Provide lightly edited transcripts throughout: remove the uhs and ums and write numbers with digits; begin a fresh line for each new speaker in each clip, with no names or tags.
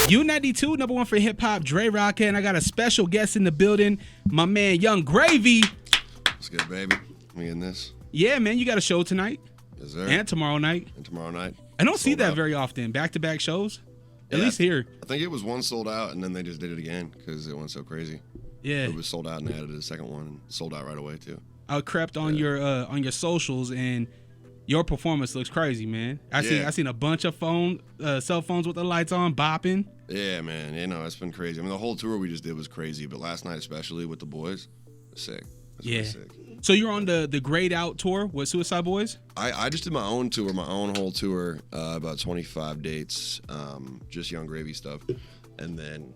U92, number one for hip hop, DreRawka, and I got a special guest in the building, my man Young Gravy.
What's good, baby? Me in this.
Yeah, man, you got a show tonight.
Yes, sir.
And tomorrow night.
I
don't see that very often. Back-to-back shows. At least here.
I think it was one sold out, and then they just did it again because it went so crazy.
Yeah.
It was sold out, and they added a second one and sold out right away too.
I crept on your socials, and your performance looks crazy, man. I seen a bunch of cell phones with the lights on, bopping.
Yeah, man. You know, it's been crazy. I mean, the whole tour we just did was crazy, but last night especially with the boys, was sick. Really sick.
So you're on the Grayed Out tour with Suicide Boys?
I just did my own tour, my own whole tour, about 25 dates, just Young Gravy stuff, and then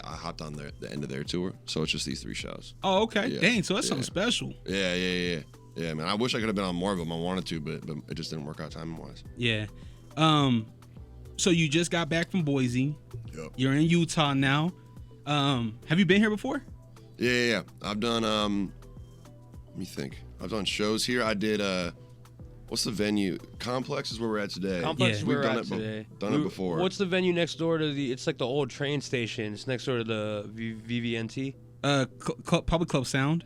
I hopped on the end of their tour, so it's just these 3 shows.
Oh, okay.
Yeah.
Dang, so that's something special.
Yeah, man. I wish I could have been on more of them. I wanted to, but it just didn't work out timing-wise.
Yeah. So you just got back from Boise.
Yep.
You're in Utah now. Have you been here before?
Yeah. I've done, let me think. I've done shows here. I did, what's the venue? Complex is where we're at today.
Complex is where we're at today.
Done it before.
What's the venue next door to it's like the old train station. It's next door to the VVNT.
Public Club Sound.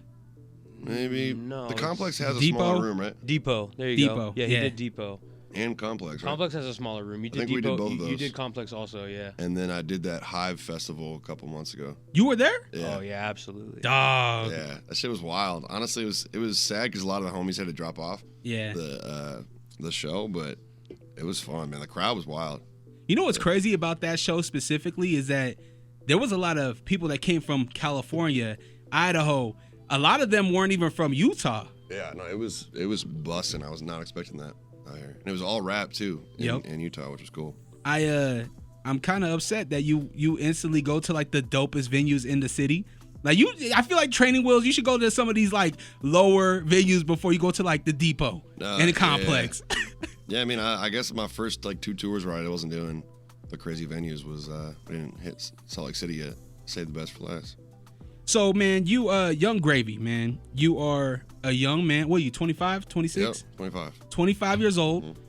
Maybe.
No.
The Complex has a
Depot?
smaller room, right?
Depot. There you go.
Depot.
Yeah, he did Depot.
And Complex, right?
Complex has a smaller room. You did
I think
Depot.
we did both of those.
You did Complex also, yeah.
And then I did that Hive Festival a couple months ago.
You were there?
Yeah.
Oh yeah, absolutely.
Dog.
Yeah, that shit was wild. Honestly, it was sad because a lot of the homies had to drop off.
Yeah.
The show, but it was fun, man. The crowd was wild.
You know what's crazy about that show specifically is that there was a lot of people that came from California, Idaho. A lot of them weren't even from Utah.
Yeah, no, it was busting. I was not expecting that. And it was all rap too in Utah, which was cool.
I'm kind of upset that you instantly go to like the dopest venues in the city. Like I feel like Training Wheels, you should go to some of these like lower venues before you go to like the Depot and the Complex.
Yeah, I mean, I guess my first like 2 tours where I wasn't doing the crazy venues was we didn't hit Salt Lake City yet. Saved the best for last.
So man, you Young Gravy, man. You are a young man. What are you, 25, 26?
Yep, 25.
25 years old,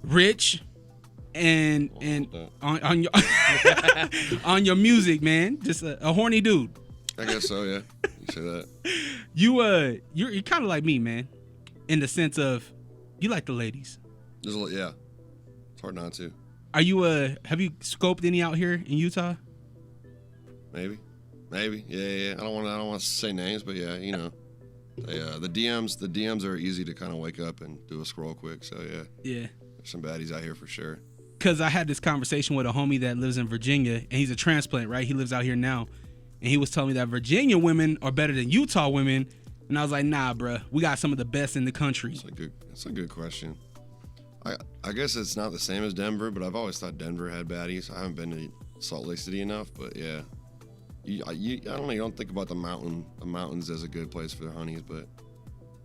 rich, and on your on your music, man. Just a horny dude.
I guess so, yeah. You say that.
You're kind of like me, man, in the sense of you like the ladies.
Yeah. It's hard not to.
Are you have you scoped any out here in Utah?
Maybe. Yeah. I don't want to say names, but yeah, you know. The DMs are easy to kind of wake up and do a scroll quick, so yeah.
Yeah.
There's some baddies out here for sure.
Cuz I had this conversation with a homie that lives in Virginia, and he's a transplant, right? He lives out here now. And he was telling me that Virginia women are better than Utah women. And I was like, nah, bruh. We got some of the best in the country.
That's a good question. I guess it's not the same as Denver, but I've always thought Denver had baddies. I haven't been to Salt Lake City enough, but yeah. I don't know. You don't think about the mountains as a good place for the honeys, but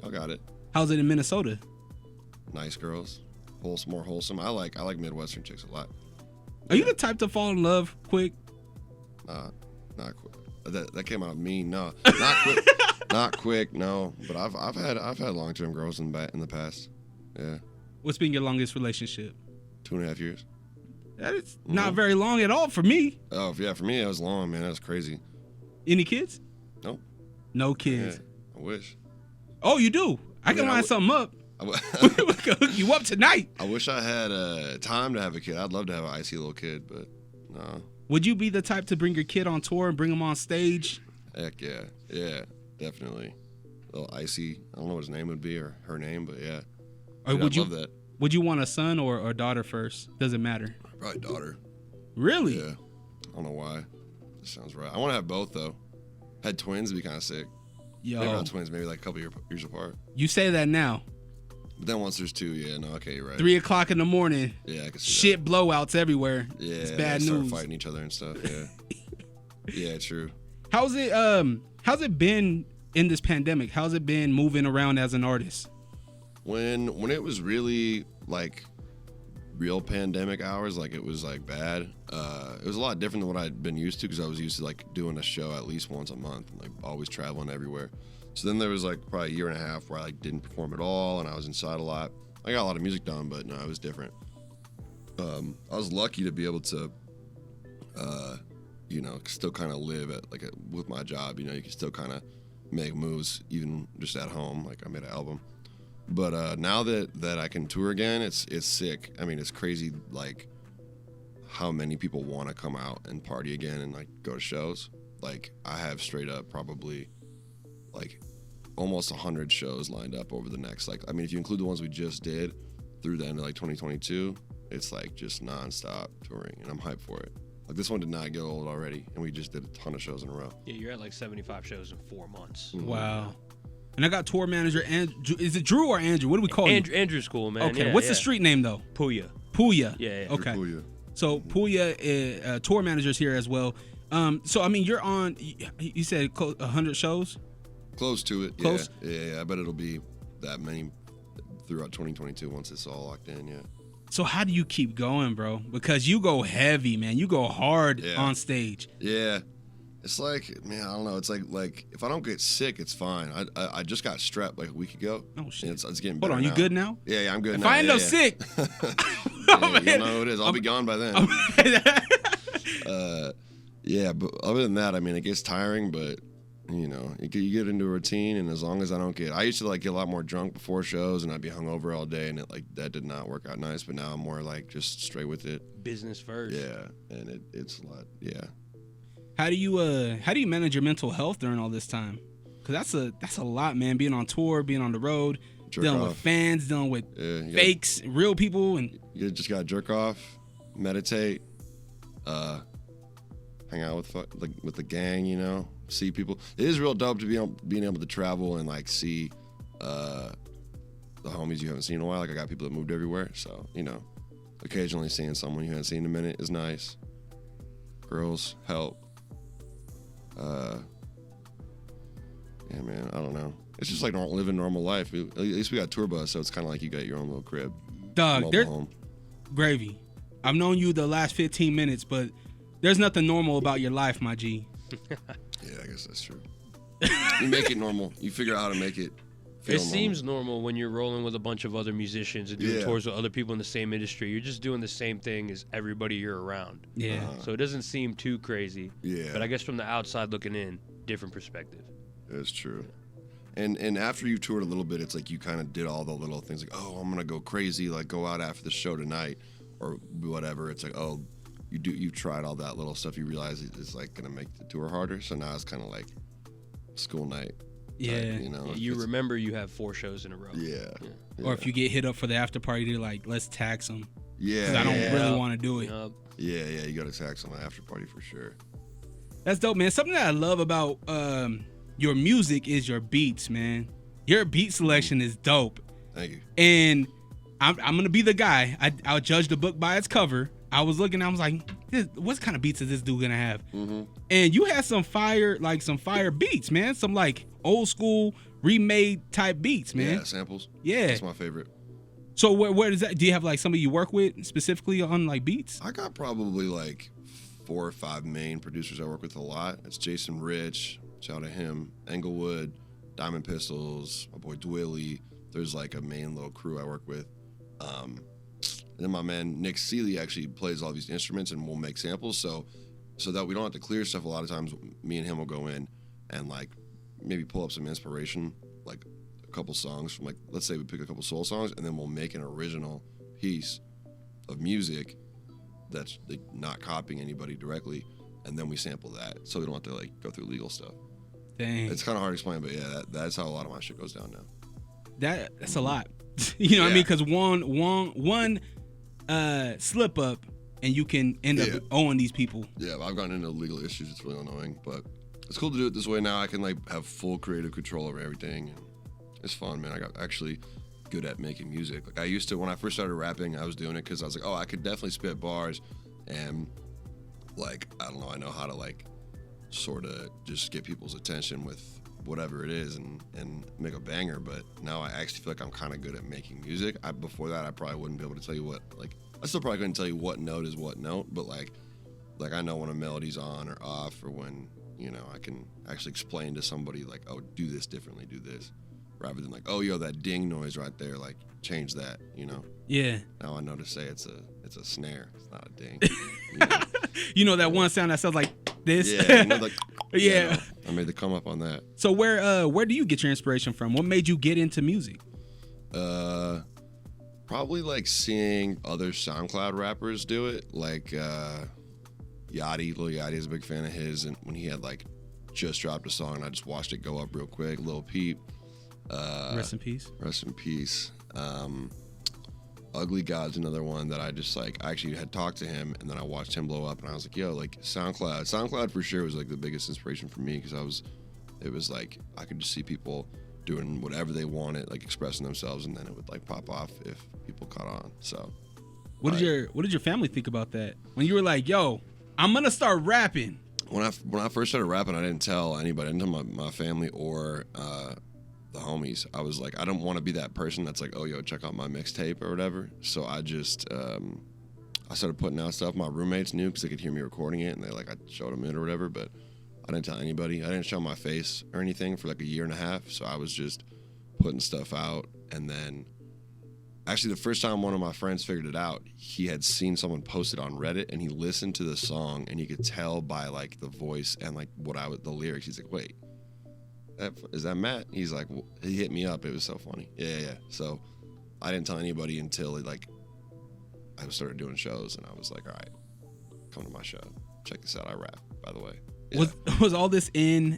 y'all got it.
How's it in Minnesota?
Nice girls. More wholesome. I like Midwestern chicks a lot.
Are you the type to fall in love quick?
Not quick. That came out mean. No, not quick. Not quick. No, but I've had long-term girls in the past. Yeah.
What's been your longest relationship?
2.5 years.
That is not very long at all for me.
Oh yeah, for me that was long, man. That was crazy.
Any kids?
Nope.
No kids.
Yeah, I wish.
Oh, you do? I can line something up. We can hook you up tonight.
I wish I had time to have a kid. I'd love to have an icy little kid, but no.
Would you be the type to bring your kid on tour and bring him on stage?
Heck yeah. Yeah, definitely. Little icy. I don't know what his name would be or her name, but yeah.
Or
I'd love that.
Would you want a son or a daughter first? Doesn't matter.
Probably daughter.
Really?
Yeah. I don't know why. That sounds right. I want to have both though. Had twins, it'd be kind of sick.
Yo.
Maybe not twins, maybe like a couple years apart.
You say that now.
But then once there's 2, yeah, no, okay, you're right.
3 o'clock in the morning.
Yeah, I can see
shit that. Blowouts everywhere.
Yeah,
it's bad
they
news.
start fighting each other and stuff. Yeah. Yeah, true.
How's it been in this pandemic? How's it been moving around as an artist?
When it was really like real pandemic hours, like it was like bad. It was a lot different than what I'd been used to because I was used to like doing a show at least once a month, and, like always traveling everywhere. So then there was like probably a year and a half where I like didn't perform at all, and I was inside a lot. I got a lot of music done, but no, it was different. I was lucky to be able to you know, still kind of live with my job. You know, you can still kind of make moves even just at home. Like I made an album, but now that I can tour again, it's sick. I mean, it's crazy like how many people want to come out and party again and like go to shows. Like I have straight up probably like almost 100 shows lined up over the next, like, I mean, if you include the ones we just did through the end of like 2022, it's like just nonstop touring, and I'm hyped for it. Like this one did not get old already, and we just did a ton of shows in a row.
Yeah, you're at like 75 shows in 4 months.
Mm-hmm.
Wow. And I got tour manager, is it Drew or Andrew? What do we call him?
Andrew's cool, man.
Okay,
Yeah,
what's
yeah.
the street name though?
Puya.
Puya.
Yeah.
Okay.
Puya.
So Puya, tour manager's here as well. So I mean, you're on. You said 100 shows.
Close to it.
Close?
Yeah. I bet it'll be that many throughout 2022 once it's all locked in. Yeah.
So how do you keep going, bro? Because you go heavy, man. You go hard on stage.
Yeah. It's like, man, I don't know. It's like if I don't get sick, it's fine. I just got strep like a week ago.
Oh shit!
It's getting
Hold
better
on, you
now.
good now?
Yeah, I'm good
If
now.
I end
yeah,
up
yeah.
sick,
You'll know who it is. I'll be gone by then. Yeah, but other than that, I mean, it gets tiring, but you know, you get into a routine, and as long as I don't I used to like get a lot more drunk before shows, and I'd be hungover all day, and that did not work out nice. But now I'm more like just straight with it.
Business first.
Yeah, and it's a lot. Yeah.
How do you manage your mental health during all this time? Because that's a lot, man. Being on tour, being on the road, dealing with fans, dealing with fakes, real people, and
you just gotta jerk off, meditate, hang out with the gang, you know, see people. It is real dope to being able to travel and like see the homies you haven't seen in a while. Like I got people that moved everywhere, so you know, occasionally seeing someone you haven't seen in a minute is nice. Girls help. Yeah, man, I don't know. It's just like living normal life. At least we got tour bus, so it's kind of like you got your own little crib.
Dog,
Mobile home.
Gravy. I've known you the last 15 minutes, but there's nothing normal about your life, my G.
Yeah, I guess that's true. You make it normal. You figure out how to make it feel normal.
Seems normal when you're rolling with a bunch of other musicians and doing tours with other people in the same industry. You're just doing the same thing as everybody you're around.
Yeah.
So it doesn't seem too crazy.
Yeah.
But I guess from the outside looking in, different perspective.
That's true. And after you toured a little bit, it's like you kind of did all the little things like, oh, I'm gonna go crazy, like go out after the show tonight or whatever. It's like, oh, you've tried all that little stuff. You realize it's like gonna make the tour harder. So now it's kind of like school night.
Yeah.
Type, you know.
You remember you have 4 shows in a row.
Yeah.
Or if you get hit up for the after party, they're like, let's tax them.
Yeah.
Because I don't really want to do it.
Yup.
Yeah. You got to tax on the after party for sure.
That's dope, man. Something that I love about your music is your beats, man. Your beat selection is dope.
Thank you.
And I'm going to be the guy. I'll judge the book by its cover. I was looking, I was like, what kind of beats is this dude going to have?
Mm-hmm.
And you had some fire beats, man. Some like old school remade type beats, man.
Yeah, samples.
Yeah.
That's my favorite.
So where does that, do you have like somebody you work with specifically on like beats?
I got probably like 4 or 5 main producers I work with a lot. It's Jason Rich, shout out to him, Englewood, Diamond Pistols, my boy Dwilly. There's like a main little crew I work with. And then my man Nick Seeley actually plays all these instruments and will make samples. So that we don't have to clear stuff, a lot of times me and him will go in and like maybe pull up some inspiration, like a couple songs from like, let's say we pick a couple soul songs and then we'll make an original piece of music that's like not copying anybody directly, and then we sample that so we don't have to like go through legal stuff.
Dang.
It's kind of hard to explain, but yeah, that's how a lot of my shit goes down now.
That's a lot. You know what I mean? Because one slip up and you can end up owing these people.
Yeah, I've gotten into legal issues. It's really annoying, but it's cool to do it this way now. I can like have full creative control over everything. And it's fun, man. I got actually good at making music. Like I used to, when I first started rapping, I was doing it because I was like, oh, I could definitely spit bars, and like I don't know, I know how to like sort of just get people's attention with whatever it is and make a banger. But now I actually feel like I'm kind of good at making music. Before that, I probably wouldn't be able to tell you what, like I still probably couldn't tell you what note is what note, but like I know when a melody's on or off, or when, you know, I can actually explain to somebody like, oh, do this differently, do this, rather than like, oh, yo, that ding noise right there, like change that, you know.
Yeah.
Now I know to say it's a snare, it's not a ding. You know?
You know that one sound that sounds like this?
Yeah, you know, like,
yeah.
I made the come up on that.
So where do you get your inspiration from? What made you get into music?
Probably like seeing other SoundCloud rappers do it, like Yachty. Lil Yachty is a big fan of his, and when he had like just dropped a song, and I just watched it go up real quick. Lil Peep.
Rest in peace.
Rest in peace. Ugly God's another one that I just like. I actually had talked to him, and then I watched him blow up, and I was like, yo, like SoundCloud for sure was like the biggest inspiration for me, because it was like I could just see people doing whatever they wanted, like expressing themselves, and then it would like pop off if people caught on. So
what did your family think about that when you were like, yo, I'm gonna start rapping?
When I first started rapping, I didn't tell anybody. I didn't tell my family or the homies. I was like, I don't want to be that person that's like, oh, yo, check out my mixtape or whatever. So I just I started putting out stuff. My roommates knew because they could hear me recording it, and I showed them it or whatever, but I didn't tell anybody. I didn't show my face or anything for like a year and a half. So I was just putting stuff out. And then actually the first time one of my friends figured it out, he had seen someone post it on Reddit, and he listened to the song, and he could tell by like the voice and like the lyrics. He's like, wait, is that Matt? He's like, he hit me up. It was so funny. Yeah. So I didn't tell anybody until I started doing shows, and I was like, all right, come to my show. Check this out. I rap, by the way. Yeah.
Was all this in,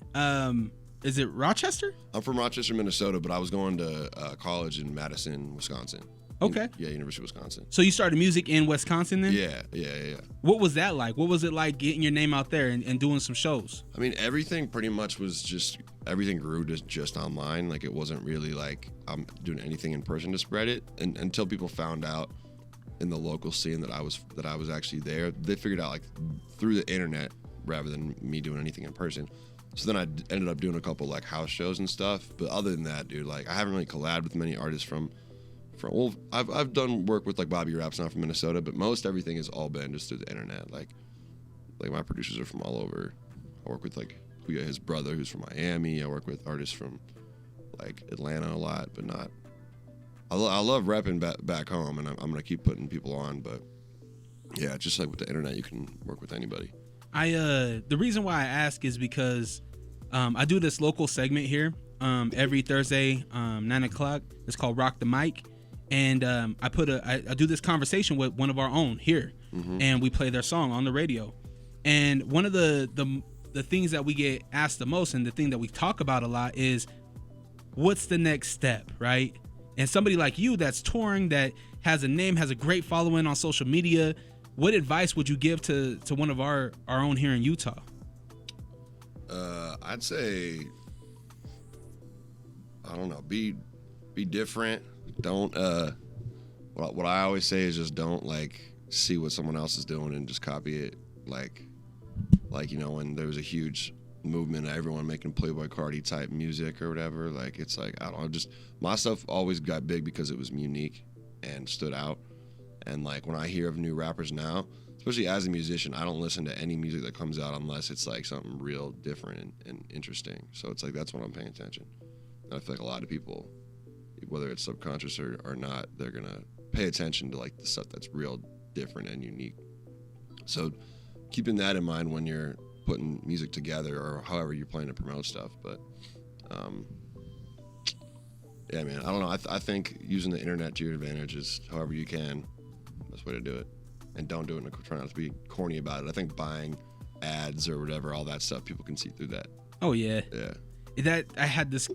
is it Rochester?
I'm from Rochester, Minnesota, but I was going to college in Madison, Wisconsin.
Okay.
Yeah, University of Wisconsin.
So you started music in Wisconsin then?
Yeah.
What was that like? What was it like getting your name out there and doing some shows?
I mean, everything pretty much everything grew just online. Like, it wasn't really like I'm doing anything in person to spread it. And until people found out in the local scene that I was actually there, they figured out like through the internet rather than me doing anything in person. So then I ended up doing a couple like house shows and stuff. But other than that, dude, like I haven't really collabed with many artists from I've done work with like Bobby Raps, not from Minnesota, but most everything has all been just through the internet. Like my producers are from all over. I work with like his brother who's from Miami. I work with artists from like Atlanta a lot, but not. I love rapping back home, and I'm gonna keep putting people on. But yeah, just like with the internet, you can work with anybody.
The reason why I ask is because I do this local segment here every Thursday, 9 o'clock. It's called Rock the Mic. And I do this conversation with one of our own here, and we play their song on the radio. And one of the things that we get asked the most, and the thing that we talk about a lot, is what's the next step, right? And somebody like you that's touring, that has a name, has a great following on social media, what advice would you give to one of our own here in Utah?
I'd say, I don't know, be different. Don't what I always say is just don't like see what someone else is doing and just copy it. Like you know, when there was a huge movement of everyone making Playboy Cardi type music or whatever, like it's like, I don't know, just my stuff always got big because it was unique and stood out. And like when I hear of new rappers now, especially as a musician, I don't listen to any music that comes out unless it's like something real different and interesting. So it's like that's when I'm paying attention. And I feel like a lot of people, whether it's subconscious or not, they're gonna pay attention to like the stuff that's real different and unique. So keeping that in mind when you're putting music together or however you're planning to promote stuff. But yeah, man, I don't know. I think using the internet to your advantage is however you can, best way to do it. And don't do it, try not to be corny about it. I think buying ads or whatever, all that stuff, people can see through that.
Oh yeah.
Yeah.
I had this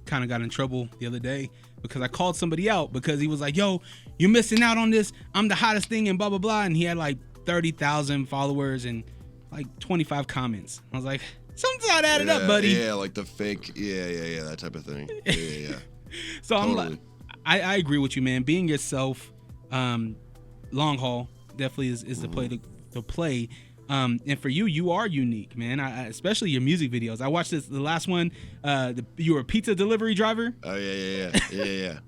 kind of got in trouble the other day because I called somebody out because he was like, yo, you're missing out on this. I'm the hottest thing and blah, blah, blah. And he had like 30,000 followers and like 25 comments. I was like, something's not added up, buddy.
Yeah, like the fake, yeah, that type of thing. Yeah.
So totally. I'm like, I agree with you, man. Being yourself, long haul definitely is the play to play. And for you are unique, man. Especially your music videos. I watched the last one. You were a pizza delivery driver.
Oh yeah.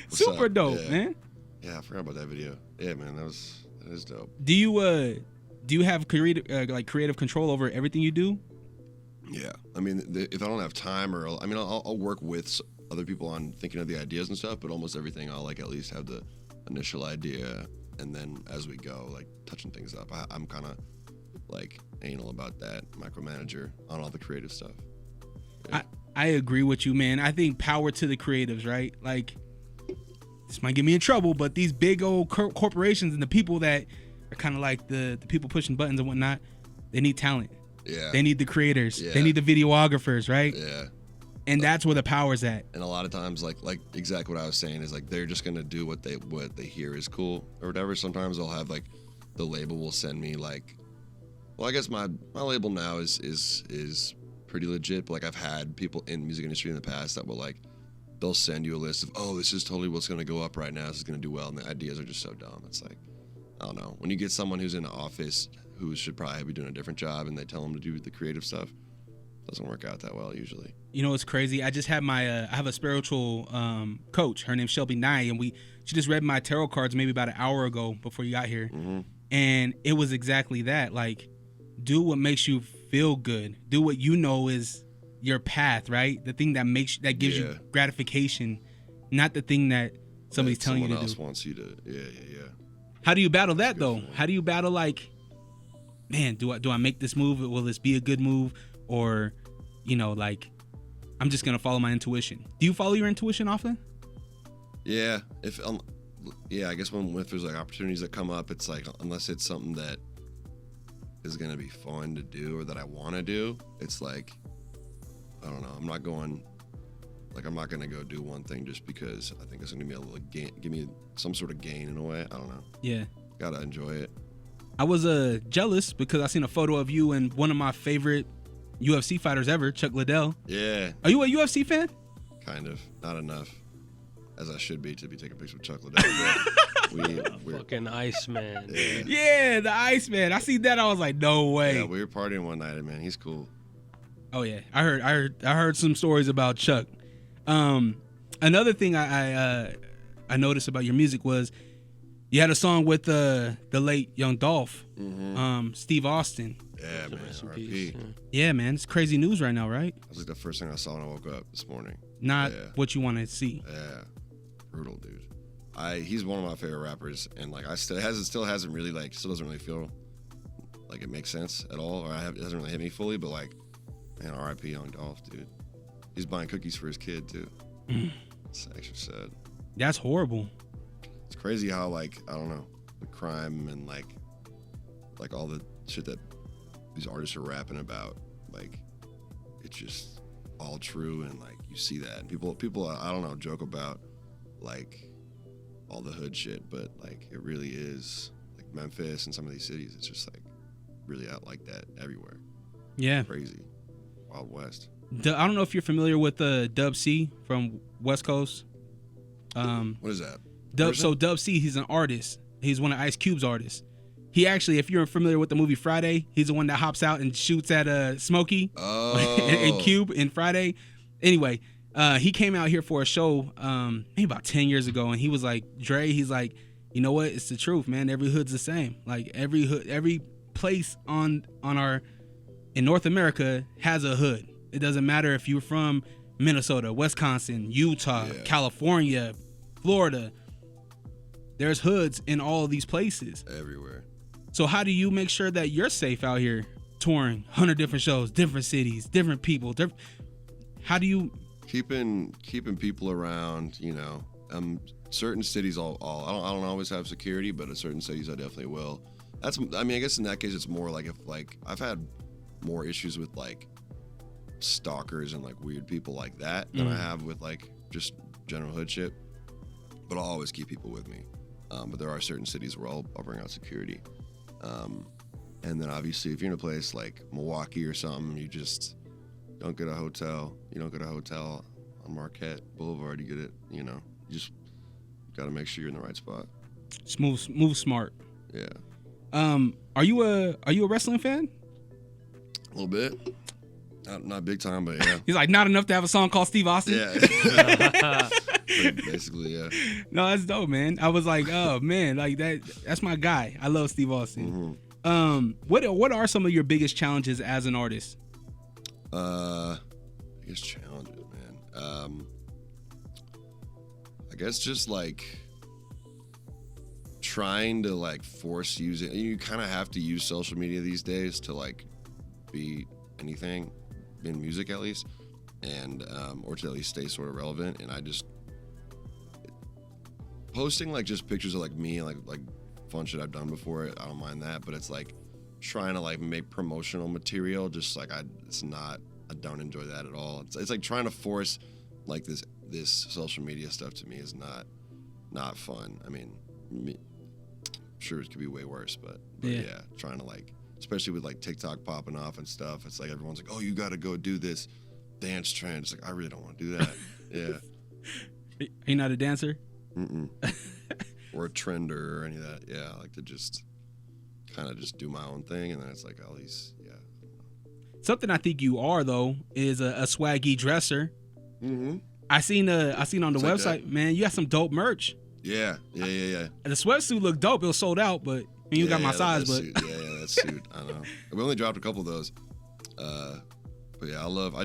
Super dope, man.
Yeah, I forgot about that video. Yeah, man, that is dope.
Do you have creative control over everything you do?
Yeah, I mean, if I don't have time I'll work with other people on thinking of the ideas and stuff. But almost everything, I'll like at least have the initial idea, and then as we go, like touching things up. I'm kind of like anal about that, micromanager on all the creative stuff. Yeah.
I agree with you, man. I think power to the creatives, right? Like, this might get me in trouble, but these big old corporations and the people that are kind of like the people pushing buttons and whatnot, they need talent.
Yeah.
They need the creators.
Yeah.
They need the videographers, right?
Yeah.
And that's where the power's at.
And a lot of times, like exactly what I was saying is like they're just gonna do what they hear is cool or whatever. Sometimes they'll have like the label will send me like, well, I guess my label now is pretty legit. But like I've had people in the music industry in the past that will like they'll send you a list of, oh, this is totally what's gonna go up right now. This is gonna do well, and the ideas are just so dumb. It's like, I don't know. When you get someone who's in the office who should probably be doing a different job and they tell them to do the creative stuff, it doesn't work out that well usually.
You know what's crazy? I just had I have a spiritual coach. Her name's Shelby Nye, and she just read my tarot cards maybe about an hour ago before you got here.
Mm-hmm.
And it was exactly that. Like, do what makes you feel good. Do what you know is your path, right? The thing that gives you gratification, not the thing that somebody's telling you to do.
Someone else wants you to, yeah.
How do you battle that though? How do you battle like, man, do I make this move? Will this be a good move? Or, you know, like, I'm just gonna follow my intuition. Do you follow your intuition often?
Yeah. I guess if there's like opportunities that come up, it's like unless it's something that is gonna be fun to do or that I want to do, it's like, I don't know. I'm not gonna go do one thing just because I think it's gonna be able to give me some sort of gain in a way. I don't know. Yeah. Gotta enjoy it.
I was jealous because I seen a photo of you and one of my favorite UFC fighters ever, Chuck Liddell.
Yeah.
Are you a UFC fan?
Kind of. Not enough. As I should be to be taking pictures with Chuck Liddell. We're
fucking Iceman.
Yeah, the Iceman. I see that. I was like, no way.
Yeah, we were partying one night, man. He's cool.
Oh yeah, I heard some stories about Chuck. Another thing I noticed about your music was you had a song with the late Young Dolph, Steve Austin.
Yeah, man. R.I.P.
Yeah, man. It's crazy news right now, right?
That was like the first thing I saw when I woke up this morning.
Not what you want to see.
Yeah, brutal, dude. He's one of my favorite rappers, and like still doesn't really feel like it makes sense at all, or it doesn't really hit me fully. But like, man, R.I.P. Young Dolph, dude. He's buying cookies for his kid too. It's actually sad.
That's horrible.
It's crazy how like I don't know the crime and like all the shit that these artists are rapping about, like it's just all true, and like you see that, and people I don't know joke about like all the hood shit, but like it really is like Memphis and some of these cities, it's just like really out like that everywhere.
Yeah,
crazy, Wild West.
I don't know if you're familiar with Dub C from West Coast.
What is that?
Dub C, he's an artist. He's one of Ice Cube's artists. He actually, if you're familiar with the movie Friday, he's the one that hops out and shoots at Smokey and Cube in Friday. Anyway, he came out here for a show maybe about 10 years ago, and he was like, Dre, he's like, you know what? It's the truth, man. Every hood's the same. Like every place in North America has a hood. It doesn't matter if you're from Minnesota, Wisconsin, Utah, California, Florida. There's hoods in all of these places.
Everywhere.
So how do you make sure that you're safe out here touring 100 different shows, different cities, different people? How do you
keeping people around? You know, certain cities I don't always have security, but at certain cities I definitely will. I guess in that case it's more like if like I've had more issues with like stalkers and like weird people like that than I have with like just general hood shit. But I'll always keep people with me. But there are certain cities where I'll bring out security. And then obviously if you're in a place like Milwaukee or something, you just don't get a hotel. You don't get a hotel on Marquette Boulevard. You get it, you know, you just got to make sure you're in the right spot.
Move smart.
Yeah.
Are you a wrestling fan?
A little bit. Not big time, but yeah.
He's like, not enough to have a song called Steve Austin?
Yeah. Basically, yeah.
No, that's dope, man. I was like, oh, man, like that's my guy. I love Steve Austin. What are some of your biggest challenges as an artist?
Biggest challenges, man. I guess just like trying to like force using. You kind of have to use social media these days to like be anything in music at least, and or to at least stay sort of relevant. And I just posting like just pictures of like me and like fun shit I've done before. I don't mind that, but it's like trying to like make promotional material. Just like I don't enjoy that at all. It's like trying to force like this social media stuff to me is not fun. I mean, sure it could be way worse, but yeah, trying to like, especially with like TikTok popping off and stuff, it's like everyone's like, oh, you got to go do this dance trend. It's like, I really don't want to do that. Yeah.
You're not a dancer?
Mm-mm. Or a trender or any of that. Yeah, I like to just kind of just do my own thing, and then it's like all these,
Something I think you are though is a swaggy dresser.
Mm-hmm.
I seen on the website, like man, you got some dope merch.
Yeah.
The sweatsuit looked dope. It was sold out, but you got my size. But
that suit, I know. We only dropped a couple of those. But yeah, I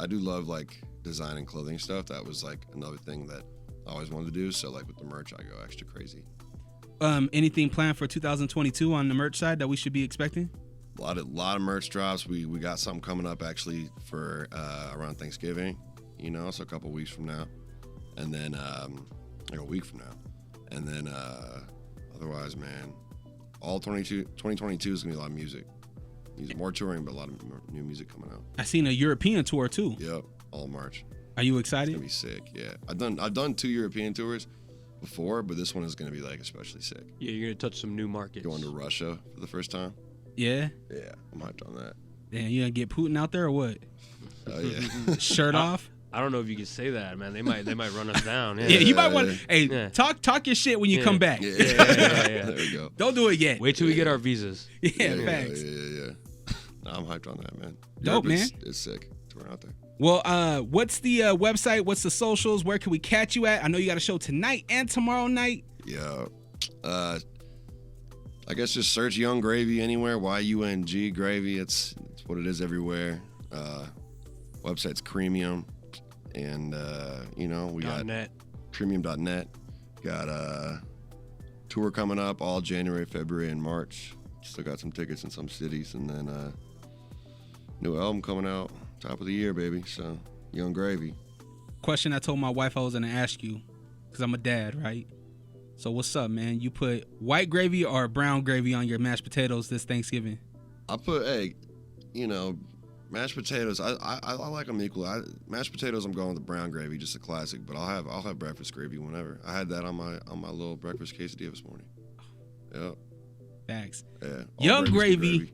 do love like designing clothing stuff. That was like another thing that I always wanted to do. So like with the merch, I go extra crazy.
Anything planned for 2022 on the merch side that we should be expecting?
A lot of merch drops. We got something coming up actually for around Thanksgiving, so a couple weeks from now, and then like a week from now, and then otherwise, man, all 2022 is gonna be a lot of music, more touring, but a lot of new music coming out.
I seen a European tour too.
Yep, all March.
Are you excited?
It's gonna be sick. Yeah, I've done 2 European tours before, but this one is gonna be like especially sick.
Yeah, you're gonna touch some new markets.
Going to Russia for the first time.
Yeah.
Yeah, I'm hyped on that.
Damn, you gonna get Putin out there or what?
Oh yeah.
Shirt off.
I don't know if you can say that, man. They might run us down. Yeah,
you might want. Hey, talk your shit when you come back.
Yeah. There we go.
Don't do it yet.
Wait till we get our visas.
Yeah, facts.
Yeah. No, I'm hyped on that, man.
Dope, man.
It's sick to run out there.
Well, what's the website? What's the socials? Where can we catch you at? I know you got a show tonight and tomorrow night.
Yeah. I guess just search Young Gravy anywhere. YUNG Gravy. It's what it is everywhere. Website's Creamium, and we got
.net.
Creamium.net. Got a tour coming up all January, February, and March. Still got some tickets in some cities, and then new album coming out top of the year, baby. So Young Gravy.
Question I told my wife I was gonna ask you, because I'm a dad, right? So what's up, man? You put white gravy or brown gravy on your mashed potatoes this Thanksgiving?
I put mashed potatoes. I like them equally. Mashed potatoes, I'm going with the brown gravy, just a classic. But I'll have breakfast gravy whenever. I had that on my little breakfast quesadilla this morning. Yep.
Thanks.
Yeah.
Young Gravy.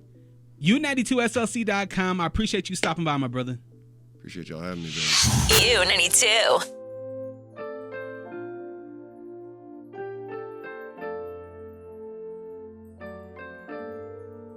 U92SLC.com. I appreciate you stopping by, my brother.
Appreciate y'all having me, baby.
U92.